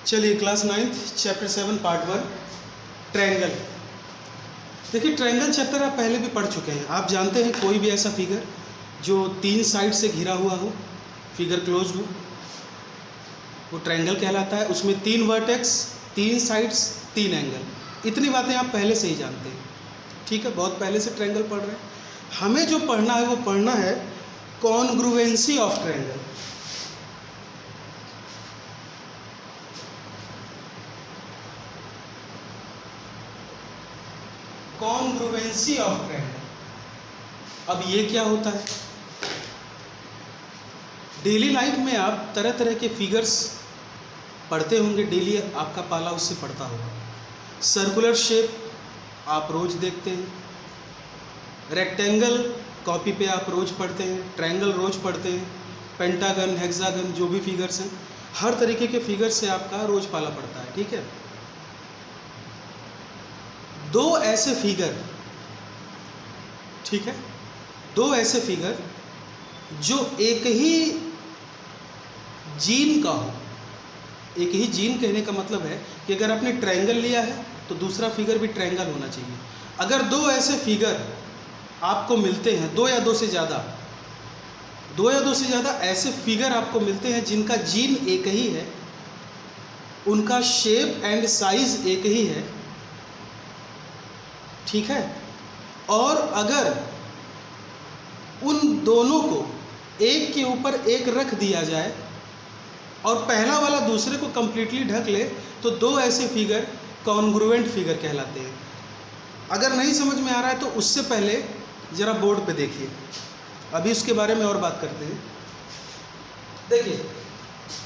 चलिए class 9th chapter 7 part 1 triangle. देखिए triangle chapter आप पहले भी पढ़ चुके हैं। आप जानते हैं कोई भी ऐसा फिगर जो 3 साइड से घिरा हुआ हो, फिगर क्लोज्ड हो, वो ट्रायंगल कहलाता है। उसमें 3 वर्टेक्स, 3 साइड्स, 3 एंगल। इतनी बातें आप पहले से ही जानते हैं, ठीक है। बहुत पहले से ट्रायंगल पढ़ रहे हैं। हमें जो पढ़ना है वो पढ़ना है congruency of triangle. Congruency of triangle. अब ये क्या होता है? डेली लाइफ में आप तरह तरह के फिगर्स पढ़ते होंगे, डेली आपका पाला उससे पढ़ता होगा। सर्कुलर शेप आप रोज देखते हैं, रेक्टेंगल कॉपी पे आप रोज पढ़ते हैं, ट्रायंगल रोज पढ़ते हैं, पेंटागन, हेक्सागन, जो भी फिगर्स हैं, हर तरीके के फिगर से आपका रोज पाला पड़ता है, ठीक है। दो ऐसे फिगर, ठीक है, दो ऐसे फिगर जो एक ही जीन का हो। एक ही जीन कहने का मतलब है कि अगर आपने ट्रायंगल लिया है तो दूसरा फिगर भी ट्रायंगल होना चाहिए। अगर दो ऐसे फिगर आपको मिलते हैं, दो या दो से ज़्यादा ऐसे फिगर आपको मिलते हैं जिनका जीन एक ही है, उनका शेप एंड साइज एक ही है, ठीक है, और अगर उन दोनों को एक के ऊपर एक रख दिया जाए और पहला वाला दूसरे को कंप्लीटली ढक ले तो दो ऐसे फिगर कॉन्ग्रुएंट फिगर कहलाते हैं। अगर नहीं समझ में आ रहा है तो उससे पहले ज़रा बोर्ड पे देखिए, अभी उसके बारे में और बात करते हैं। देखिए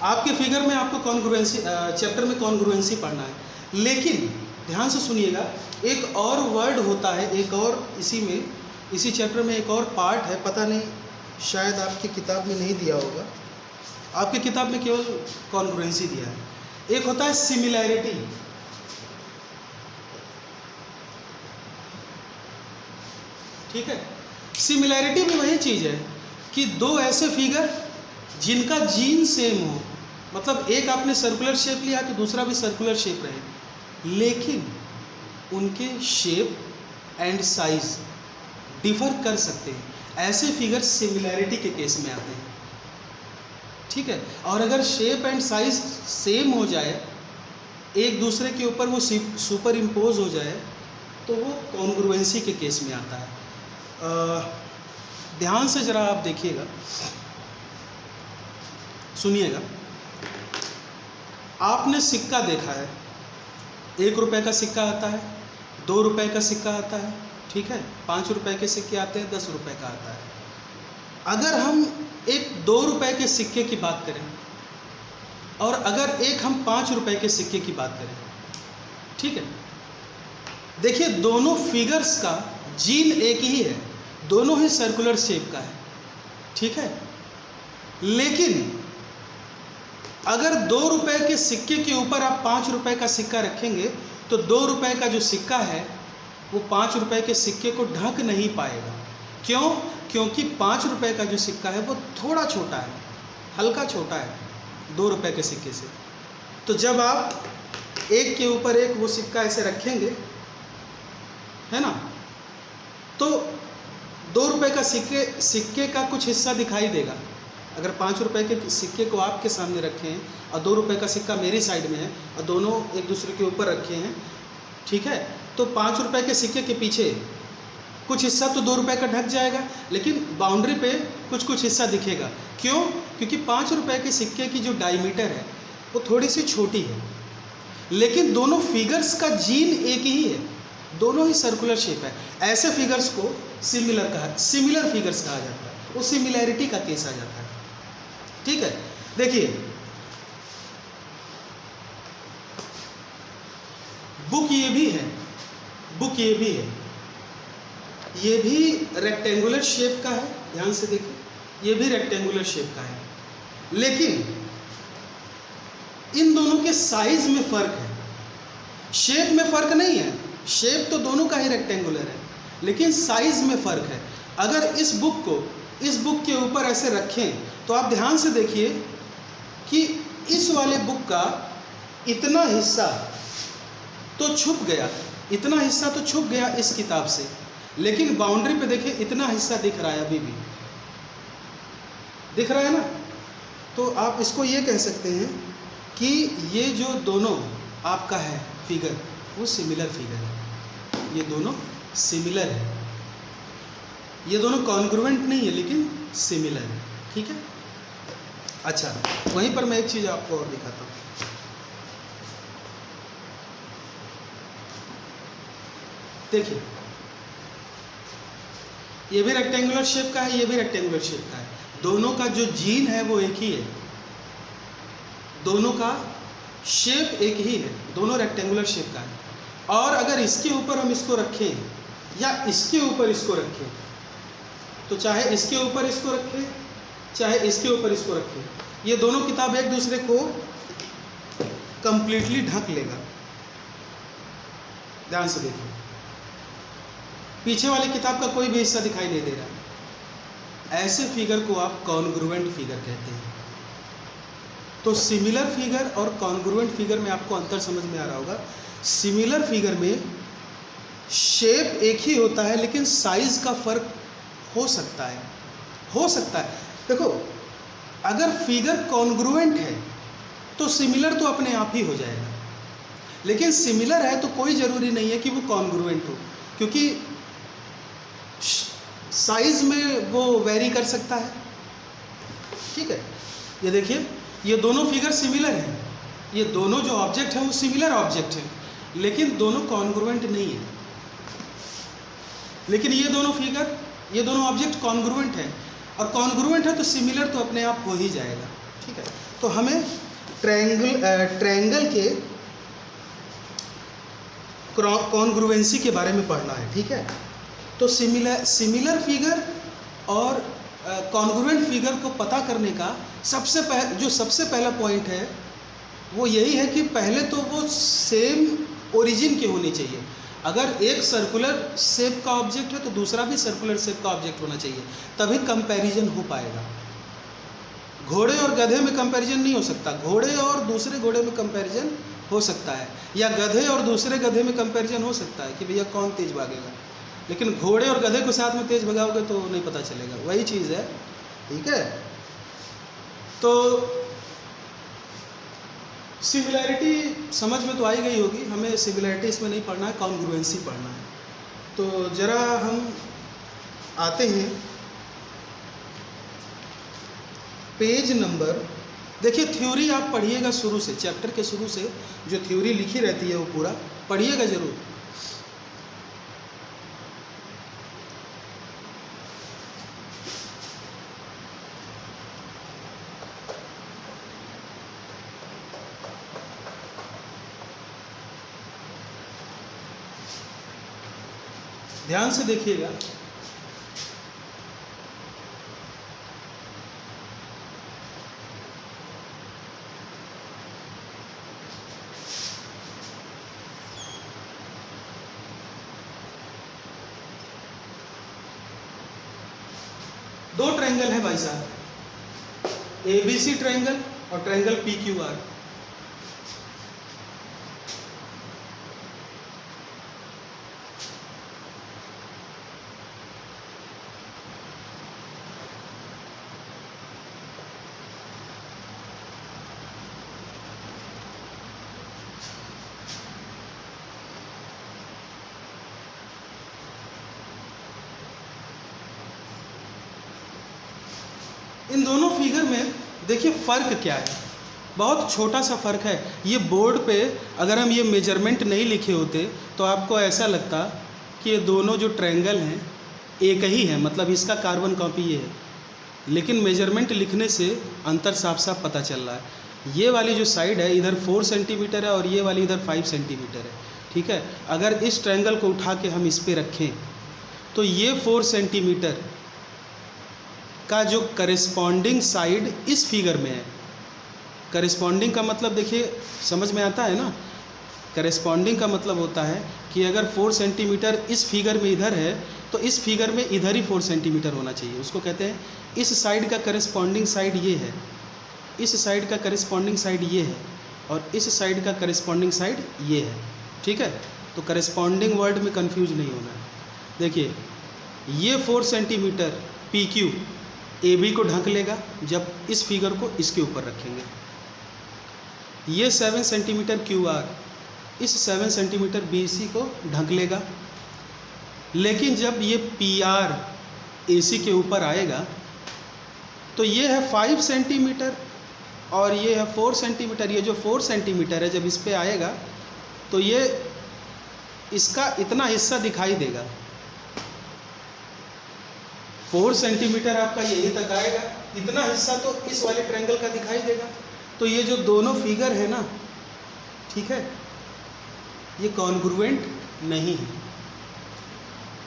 आपके फिगर में आपको कॉन्ग्रुएंसी चैप्टर में कॉन्ग्रुएंसी पढ़ना है, लेकिन ध्यान से सुनिएगा, एक और वर्ड होता है, एक और इसी चैप्टर में एक और पार्ट है, पता नहीं शायद आपकी किताब में नहीं दिया होगा। आपकी किताब में केवल कॉन्ग्रुएंसी दिया है। एक होता है सिमिलैरिटी, ठीक है। सिमिलैरिटी भी वही चीज़ है कि दो ऐसे फिगर जिनका जीन सेम हो, मतलब एक आपने सर्कुलर शेप लिया तो दूसरा भी सर्कुलर शेप रहे, लेकिन उनके शेप एंड साइज डिफर कर सकते हैं। ऐसे फिगर सिमिलैरिटी के केस में आते हैं, ठीक है। और अगर शेप एंड साइज सेम हो जाए, एक दूसरे के ऊपर वो सुपर इम्पोज हो जाए, तो वो कॉन्ग्रुएंसी के केस में आता है। ध्यान से ज़रा आप देखिएगा, सुनिएगा। आपने सिक्का देखा है, 1 रुपए का सिक्का आता है, 2 रुपए का सिक्का आता है, ठीक है, 5 रुपए के सिक्के आते हैं, 10 रुपए का आता है। अगर हम एक 2 रुपए के सिक्के की बात करें और अगर एक हम 5 रुपए के सिक्के की बात करें, ठीक है, देखिए दोनों फिगर्स का जीन एक ही है, दोनों ही सर्कुलर शेप का है, ठीक है। लेकिन अगर 2 रुपए के सिक्के के ऊपर आप 5 रुपए का सिक्का रखेंगे तो 2 रुपए का जो सिक्का है वो 5 रुपए के सिक्के को ढक नहीं पाएगा। क्यों? क्योंकि 5 रुपए का जो सिक्का है वो थोड़ा छोटा है, हल्का छोटा है 2 रुपए के सिक्के से। तो जब आप एक के ऊपर एक वो सिक्का ऐसे रखेंगे, है ना, तो 2 रुपए का सिक्के का कुछ हिस्सा दिखाई देगा। अगर 5 रुपए के सिक्के को आपके सामने रखे हैं और 2 रुपए का सिक्का मेरी साइड में है और दोनों एक दूसरे के ऊपर रखे हैं, ठीक है, तो 5 रुपए के सिक्के के पीछे कुछ हिस्सा तो 2 रुपए का ढक जाएगा, लेकिन बाउंड्री पे कुछ हिस्सा दिखेगा। क्यों? क्योंकि 5 रुपए के सिक्के की जो डायमीटर है वो थोड़ी सी छोटी है, लेकिन दोनों फिगर्स का जीन एक ही है, दोनों ही सर्कुलर शेप है। ऐसे फिगर्स को सिमिलर फिगर्स कहा जाता है, वो सिमिलैरिटी का केस आ जाता है, ठीक है। देखिए बुक ये भी है, ये भी रेक्टेंगुलर शेप का है, ध्यान से देखिए, ये भी रेक्टेंगुलर शेप का है, लेकिन इन दोनों के साइज में फर्क है, शेप में फर्क नहीं है। शेप तो दोनों का ही रेक्टेंगुलर है, लेकिन साइज में फर्क है। अगर इस बुक के ऊपर ऐसे रखें तो आप ध्यान से देखिए कि इस वाले बुक का इतना हिस्सा तो छुप गया, इतना हिस्सा तो छुप गया इस किताब से, लेकिन बाउंड्री पे देखिए इतना हिस्सा दिख रहा है, अभी भी दिख रहा है ना। तो आप इसको ये कह सकते हैं कि ये जो दोनों आपका है फिगर वो सिमिलर फिगर है, ये दोनों सिमिलर है, ये दोनों कॉन्ग्रुएंट नहीं है लेकिन सिमिलर है, ठीक है। अच्छा, वहीं पर मैं एक चीज़ आपको और दिखाता हूँ। देखिए, ये भी रेक्टेंगुलर शेप का है, ये भी रेक्टेंगुलर शेप का है, दोनों का जो जीन है वो एक ही है, दोनों का शेप एक ही है, दोनों रेक्टेंगुलर शेप का है। और अगर इसके ऊपर हम इसको रखें या इसके ऊपर इसको रखें, तो चाहे इसके ऊपर इसको रखें चाहे इसके ऊपर इसको रखें, ये दोनों किताब एक दूसरे को कंप्लीटली ढक लेगा। ध्यान से देखिए, पीछे वाली किताब का कोई भी हिस्सा दिखाई नहीं दे रहा। ऐसे फिगर को आप कॉन्ग्रुएंट फिगर कहते हैं। तो सिमिलर फिगर और कॉन्ग्रुएंट फिगर में आपको अंतर समझ में आ रहा होगा। सिमिलर फिगर में शेप एक ही होता है लेकिन साइज का फर्क हो सकता है। देखो, अगर फिगर कॉन्ग्रुएंट है तो सिमिलर तो अपने आप ही हो जाएगा, लेकिन सिमिलर है तो कोई ज़रूरी नहीं है कि वो कॉन्ग्रुएंट हो, क्योंकि साइज में वो वेरी कर सकता है, ठीक है। ये देखिए, ये दोनों फिगर सिमिलर हैं, ये दोनों जो ऑब्जेक्ट हैं वो सिमिलर ऑब्जेक्ट हैं, लेकिन दोनों कॉन्ग्रुएंट नहीं है। लेकिन ये दोनों फिगर, ये दोनों ऑब्जेक्ट कॉन्ग्रुएंट है, और कॉन्ग्रुएंट है तो सिमिलर तो अपने आप हो ही जाएगा, ठीक है। तो हमें ट्रायंगल के कॉन्ग्रुएंसी के बारे में पढ़ना है, ठीक है। तो सिमिलर फिगर और कॉन्ग्रुएंट फिगर को पता करने का सबसे पहला पॉइंट है वो यही है कि पहले तो वो सेम ओरिजिन के होने चाहिए। अगर एक सर्कुलर शेप का ऑब्जेक्ट है तो दूसरा भी सर्कुलर शेप का ऑब्जेक्ट होना चाहिए, तभी कंपैरिजन हो पाएगा। घोड़े और गधे में कंपैरिजन नहीं हो सकता, घोड़े और दूसरे घोड़े में कंपैरिजन हो सकता है, या गधे और दूसरे गधे में कंपैरिजन हो सकता है कि भैया कौन तेज भागेगा, लेकिन घोड़े और गधे को साथ में तेज भगाओगे तो नहीं पता चलेगा। वही चीज़ है, ठीक है। तो सिमिलैरिटी समझ में तो आई गई होगी, हमें सिमिलैरिटी इसमें नहीं पढ़ना है, कॉन्ग्रुएंसी पढ़ना है। तो ज़रा हम आते हैं पेज नंबर, देखिए थ्योरी आप पढ़िएगा शुरू से, चैप्टर के शुरू से जो थ्योरी लिखी रहती है वो पूरा पढ़िएगा ज़रूर। ध्यान से देखिएगा, दो ट्रायंगल है भाई साहब, ABC ट्रायंगल और ट्रायंगल PQR। इन दोनों फिगर में देखिए फ़र्क क्या है, बहुत छोटा सा फ़र्क है। ये बोर्ड पे अगर हम ये मेजरमेंट नहीं लिखे होते तो आपको ऐसा लगता कि ये दोनों जो ट्रायंगल हैं एक ही है, मतलब इसका कार्बन कॉपी ये है, लेकिन मेजरमेंट लिखने से अंतर साफ साफ पता चल रहा है। ये वाली जो साइड है इधर 4 सेंटीमीटर है और ये वाली इधर 5 सेंटीमीटर है, ठीक है। अगर इस ट्रायंगल को उठा के हम इस पर रखें तो ये 4 सेंटीमीटर का जो करेस्पॉन्डिंग साइड इस फिगर में है, करेस्पॉन्डिंग का मतलब देखिए समझ में आता है ना, करेस्पॉन्डिंग का मतलब होता है कि अगर 4 सेंटीमीटर इस फिगर में इधर है तो इस फिगर में इधर ही 4 सेंटीमीटर होना चाहिए, उसको कहते हैं। इस साइड का करेस्पॉन्डिंग साइड ये है, इस साइड का करेस्पॉन्डिंग साइड ये है, और इस साइड का करेस्पॉन्डिंग साइड ये है, ठीक है। तो करेस्पॉन्डिंग वर्ड में कंफ्यूज नहीं होना है। देखिए ये 4 centimetre P Q A B को ढक लेगा जब इस फिगर को इसके ऊपर रखेंगे। ये 7 सेंटीमीटर क्यू आर इस 7 सेंटीमीटर बी सी को ढक लेगा। लेकिन जब ये पी आर ए सी के ऊपर आएगा तो ये है 5 सेंटीमीटर और ये है 4 सेंटीमीटर। ये जो 4 सेंटीमीटर है जब इस पे आएगा तो ये इसका इतना हिस्सा दिखाई देगा। 4 सेंटीमीटर आपका यहीं तक आएगा, इतना हिस्सा तो इस वाले ट्रायंगल का दिखाई देगा। तो ये जो दोनों फिगर है ना, ठीक है, ये कॉन्ग्रुएंट नहीं है,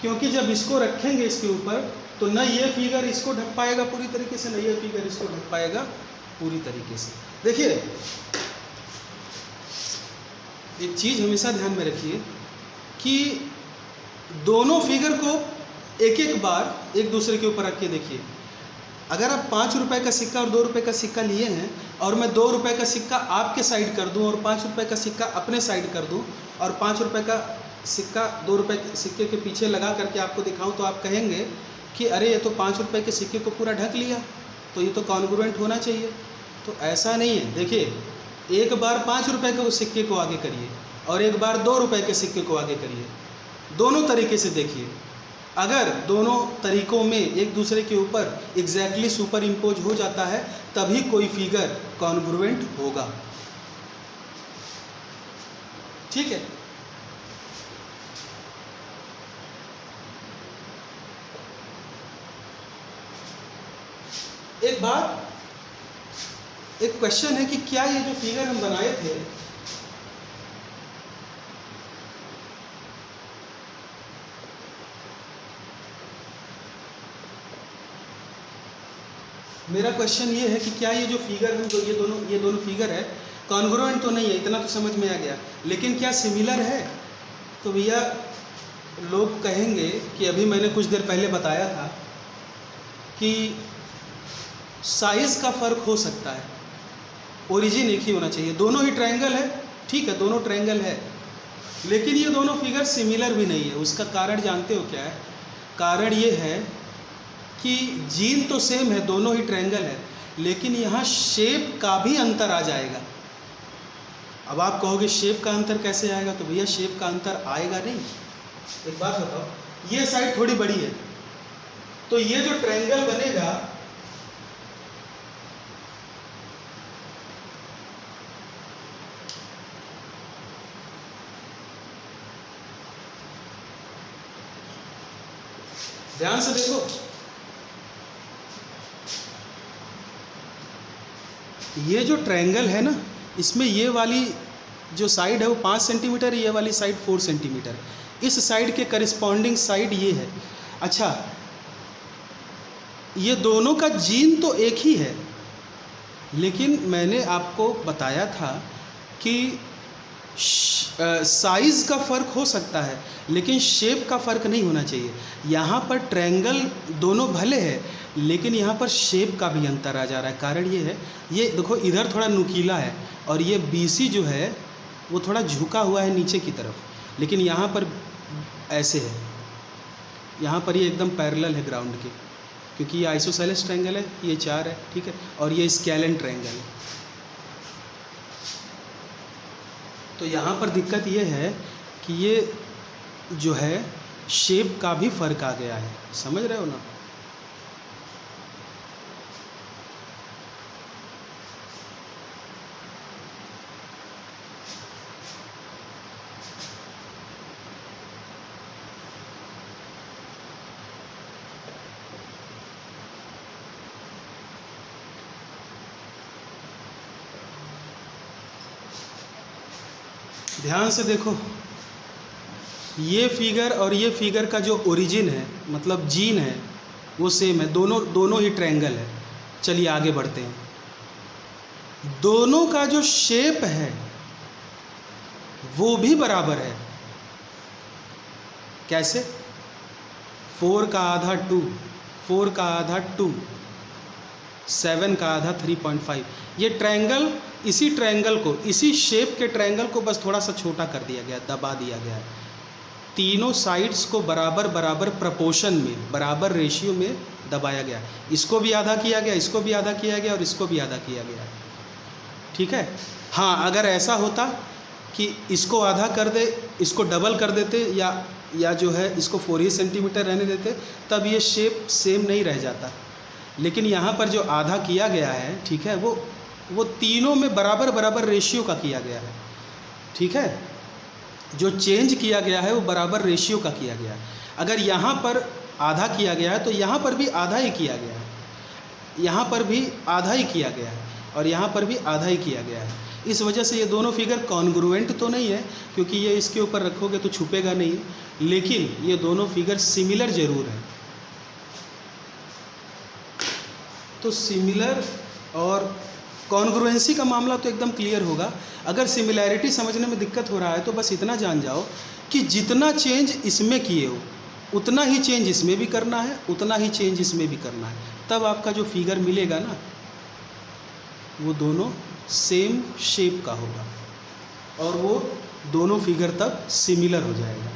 क्योंकि जब इसको रखेंगे इसके ऊपर तो न ये फिगर इसको ढक पाएगा पूरी तरीके से, न ये फिगर इसको ढक पाएगा पूरी तरीके से। देखिए एक चीज़ हमेशा ध्यान में रखिए कि दोनों फिगर को एक एक बार एक दूसरे के ऊपर रख के देखिए। अगर आप 5 रुपए का सिक्का और 2 रुपए का सिक्का लिए हैं और मैं 2 रुपए का सिक्का आपके साइड कर दूं और 5 रुपए का सिक्का अपने साइड कर दूं और 5 रुपए का सिक्का 2 रुपए के सिक्के के पीछे लगा करके आपको दिखाऊं तो आप कहेंगे कि अरे ये तो 5 रुपए के सिक्के को पूरा ढक लिया, तो ये तो कॉन्ग्रुएंट होना चाहिए। तो ऐसा नहीं है। देखिए एक बार 5 रुपए के सिक्के को आगे करिए और एक बार 2 रुपए के सिक्के को आगे करिए, दोनों तरीके से देखिए। अगर दोनों तरीकों में एक दूसरे के ऊपर एग्जैक्टली सुपर इम्पोज हो जाता है तभी कोई फिगर कॉन्ग्रुएंट होगा, ठीक है। एक बात, एक क्वेश्चन है कि क्या ये जो फिगर हम बनाए थे मेरा क्वेश्चन ये है कि क्या ये जो फिगर हम जो ये दोनों फिगर है कॉन्ग्रुएंट तो नहीं है, इतना तो समझ में आ गया, लेकिन क्या सिमिलर है? तो भैया लोग कहेंगे कि अभी मैंने कुछ देर पहले बताया था कि साइज़ का फ़र्क हो सकता है, ओरिजिन एक ही होना चाहिए। दोनों ही ट्रायंगल है, ठीक है, दोनों ट्रायंगल है, लेकिन ये दोनों फिगर सिमिलर भी नहीं है। उसका कारण जानते हो क्या है? कारण ये है कि जीन तो सेम है, दोनों ही ट्रायंगल है, लेकिन यहाँ शेप का भी अंतर आ जाएगा। अब आप कहोगे शेप का अंतर कैसे आएगा? तो भैया शेप का अंतर आएगा नहीं। एक बात बताओ, ये साइड थोड़ी बड़ी है तो ये जो ट्रायंगल बनेगा ध्यान से देखो, ये जो ट्रायंगल है ना, इसमें ये वाली जो साइड है वो 5 सेंटीमीटर, ये वाली साइड 4 सेंटीमीटर। इस साइड के करिस्पॉन्डिंग साइड ये है। अच्छा, ये दोनों का जीन तो एक ही है, लेकिन मैंने आपको बताया था कि साइज़ का फ़र्क हो सकता है लेकिन शेप का फ़र्क नहीं होना चाहिए। यहाँ पर ट्रायंगल दोनों भले हैं लेकिन यहाँ पर शेप का भी अंतर आ जा रहा है। कारण ये है, ये देखो इधर थोड़ा नुकीला है और ये BC जो है वो थोड़ा झुका हुआ है नीचे की तरफ, लेकिन यहाँ पर ऐसे है, यहाँ पर ये एकदम पैरेलल है ग्राउंड के, क्योंकि ये आइसोसेलेस ट्रायंगल है, ये 4 है, ठीक है, और ये स्केलेन ट्रायंगल है। तो यहाँ पर दिक्कत ये है कि ये जो है शेप का भी फर्क आ गया है, समझ रहे हो ना? ध्यान से देखो, ये फिगर और ये फिगर का जो ओरिजिन है, मतलब जीन है, वो सेम है, दोनों ही ट्रायंगल है। चलिए आगे बढ़ते हैं। दोनों का जो शेप है वो भी बराबर है। कैसे? 4 का आधा 2, 4 का आधा 2, 7 का आधा 3.5। ये ट्रायंगल, इसी ट्रायंगल को, इसी शेप के ट्रायंगल को बस थोड़ा सा छोटा कर दिया गया, दबा दिया गया है। तीनों साइड्स को बराबर बराबर प्रपोर्शन में, बराबर रेशियो में दबाया गया। इसको भी आधा किया गया, इसको भी आधा किया गया और इसको भी आधा किया गया। ठीक है। हाँ, अगर ऐसा होता कि इसको आधा कर दे, इसको डबल कर देते, या जो है इसको 4 ही सेंटीमीटर रहने देते, तब ये शेप सेम नहीं रह जाता। लेकिन यहाँ पर जो आधा किया गया है, ठीक है, वो तीनों में बराबर बराबर रेशियो का किया गया है। ठीक है। जो चेंज किया गया है वो बराबर रेशियो का किया गया है। अगर यहाँ पर आधा किया गया है तो यहाँ पर भी आधा ही किया गया है, यहाँ पर भी आधा ही किया गया है और यहाँ पर भी आधा ही किया गया है। इस वजह से ये दोनों फिगर कॉन्ग्रुएंट तो नहीं है, क्योंकि ये इसके ऊपर रखोगे तो छुपेगा नहीं, लेकिन ये दोनों फिगर सिमिलर जरूर हैं। तो सिमिलर और कॉन्ग्रुएंसी का मामला तो एकदम क्लियर होगा। अगर सिमिलैरिटी समझने में दिक्कत हो रहा है तो बस इतना जान जाओ कि जितना चेंज इसमें किए हो उतना ही चेंज इसमें भी करना है, उतना ही चेंज इसमें भी करना है। तब आपका जो फिगर मिलेगा ना, वो दोनों सेम शेप का होगा और वो दोनों फिगर तब सिमिलर हो जाएगा।